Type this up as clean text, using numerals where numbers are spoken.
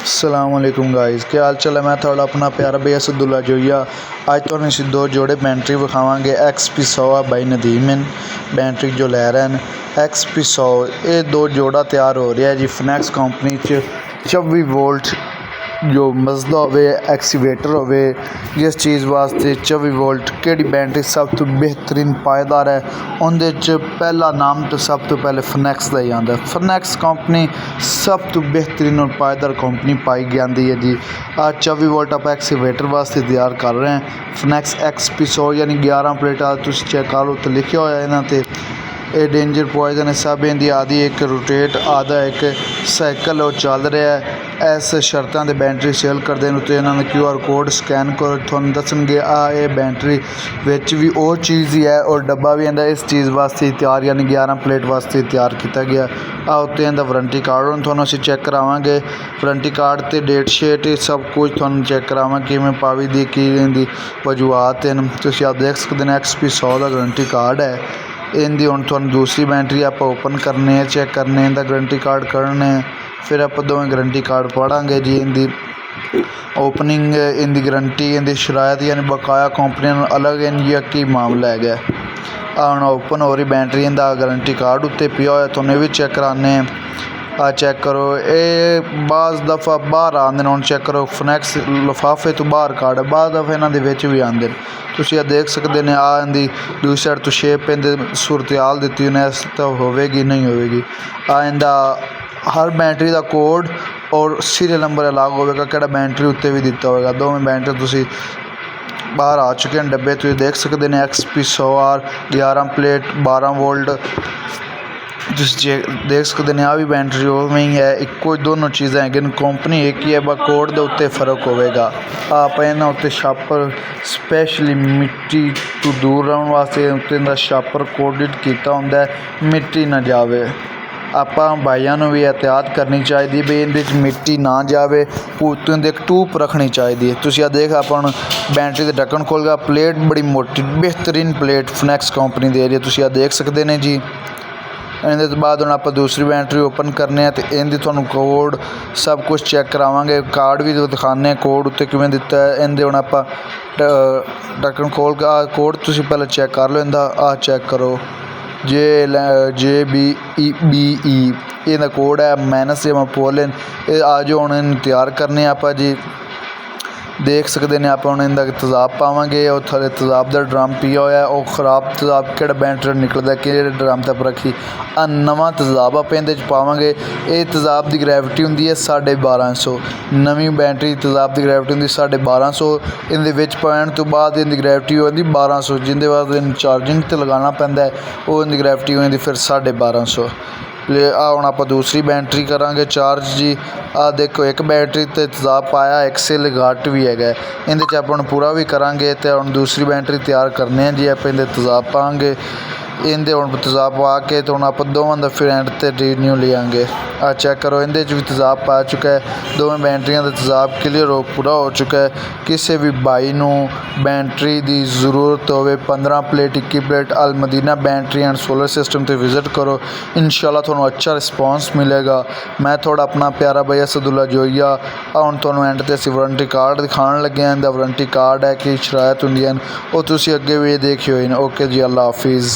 अस्सलामुअलैकुम गाइस, क्या हाल चाल है। मैं थोड़ा अपना प्यारा भैया सदुल्ला जोइया। अज तो असीं दो जोड़े बैटरी विखावांगे XP100 बाई नदीम बैटरी जो लै रहे हैं XP100। ये दो जोड़ा तैयार हो रहा है जी फिनेक्स कंपनी 24 वोल्ट जो मजदा होवे एक्सीवेटर होवे जिस चीज़ वास्ते 24 वोल्ट केड़ी बैटरी सब तो बेहतरीन पायदार है उनदे च पहला नाम तो सब तो पहले फिनेक्स का ही आता है। फिनेक्स कंपनी सब तो बेहतरीन और पायदार कंपनी पाई जाती है जी। आज 24 वोल्ट आप एक्सीवेटर वास्ते तैयार कर रहे हैं फिनेक्स XP100 यानी 11 प्लेटा तुम चेक कर लो तो लिखा हुआ है इन्होंने ये डेंजर पॉइजन है सब इनकी आदि एक रोटेट आधा एक साइकिल और चल रहा है। इस शर्तों के बैटरी सेल करते हैं तो इन्होंने QR कोड स्कैन करो थोड़ा दसनगे ये बैटरी विच भी वो चीज़ ही है और डब्बा भी इनका इस चीज़ वास्ते तैयार यानी 11 प्लेट वास्ते तैयार किया गया। उत्ते इनका वारंटी कार्ड हम थोड़ा असीं चेक करावांगे वारंटी कार्ड ते डेट शीट सब कुछ थोड़ा चेक करावांगे किवें पावी दी की इनकी वजूहत हैं। तुसीं आप देख सकते हैं XP100 का वारंटी कार्ड है। इनकी हुण तुहानूं दूसरी बैटरी आप ओपन करने चेक करने इनका गारंटी कार्ड करने फिर आप दोवें गारंटी कार्ड पढ़ांगे जी। इनकी ओपनिंग इनकी गारंटी इनकी शरायत यानी बकाया कंपनी अलग इनकी की मामला है। हुण ओपन हो रही बैटरी इनका गारंटी कार्ड उत्ते पिया होया तुहानूं भी चेक कराने आ चेक करो। ये बाज़ दफ़ा बाहर आते हैं चेक करो फिनेक्स लिफाफे तो बाहर कार्ड है बाज़ दफ़ा इन्हों के भी आते हैं तुसीं देख सकते हैं। इनकी दूसरी साइड तो शेप इनके सूरत दी उन्हें तो होगी नहीं होगी। इनका हर बैटरी का कोड और सीरियल नंबर अलग होगा कि बैटरी उत्ते भी दिता होगा। दोवें बैटरी तुसीं बाहर आ चुके हैं डब्बे तुसीं देख सकते हैं XP100 11 प्लेट 12 वोल्ट देख सकते हैं। आ भी बैटरी उवें ही है इक्को दोनों चीज़ें हैं कंपनी एक ही है बस कोड के उत्ते फर्क होगा। आप इन्होंने उत्ते छापर स्पैशली मिट्टी तो दूर रहने वास्ते उत्ते इनका छापर कोडिड किया होंदा है मिट्टी ना जाए। आप भाइयों भी एहतियात करनी चाहिए भी इन मिट्टी ना जाए उत्ते एक टूप रखनी चाहिए। तुसीं देख आप बैटरी के ढक्कन खोल गया प्लेट बड़ी मोटी बेहतरीन प्लेट फिनेक्स कंपनी दे रही है तुसीं देख सकते हैं जी। इनके तो बाद हम आप दूसरी बैटरी ओपन करने तो इनकी थोड़ा कोड सब कुछ चेक करावांगे कार्ड भी दिखाने कोड उत्ते किवें दिता है। इनके हम आप ढक्कन खोल के कोड तुसीं पहले चेक कर लो इनका आ चेक करो JBE इनका कोड है माइनस या पोलिन आज हम तैयार करने आप जी। देख सकते हैं आप इनका तेजाब पावे और थले तेजाब का ड्रम पिया हुआ है और खराब तेजाब कि बैटरी निकलता कि ड्रम तक रखी नवा तेजाब आप पावे। ये तेजाब की ग्रैविटी होंगी है 1250 नवी बैटरी तेजाब की ग्रैविटी होंगी 1250 इन पैण तो बाद इनकी ग्रैविटी हो जाती 1200 जिंदे बाद इन चार्जिंग तो लगाना पैंदा है वो इनकी ग्रैविटी हो जाती फिर 1250। हम आप दूसरी बैटरी करांगे चार्ज जी। देखो एक बैटरी तो तेजाब पाया एक सेल घट भी है इनके आप पूरा भी करांगे तो हम दूसरी बैटरी तैयार करने जी। आप इनके तेजाब पाएंगे इनके हम तेजाब पा के तो हम आप दोवों का फिर एंड ते रिन्यू लेंगे। आ चेक करो इनके भी तेजाब पा चुका है दोवें बैटरियों का तेजाब क्लीयर हो पूरा हो चुका है। किसी भी भाई नूं बैटरी की जरूरत हो 15 plate 21 plate Al Madina battery and solar system से विजिट करो इंशाल्लाह थोड़ा अच्छा रिस्पॉन्स मिलेगा। मैं थोड़ा अपना प्यारा भैया सदुल्ला जोइया हम थोड़ा एंड से वारंटी कार्ड दिखाने लगे हैं वारंटी कार्ड है कि शरायत होंगे वो तुसीं अगे भी देखियो। ओके जी अल्लाह हाफिज़।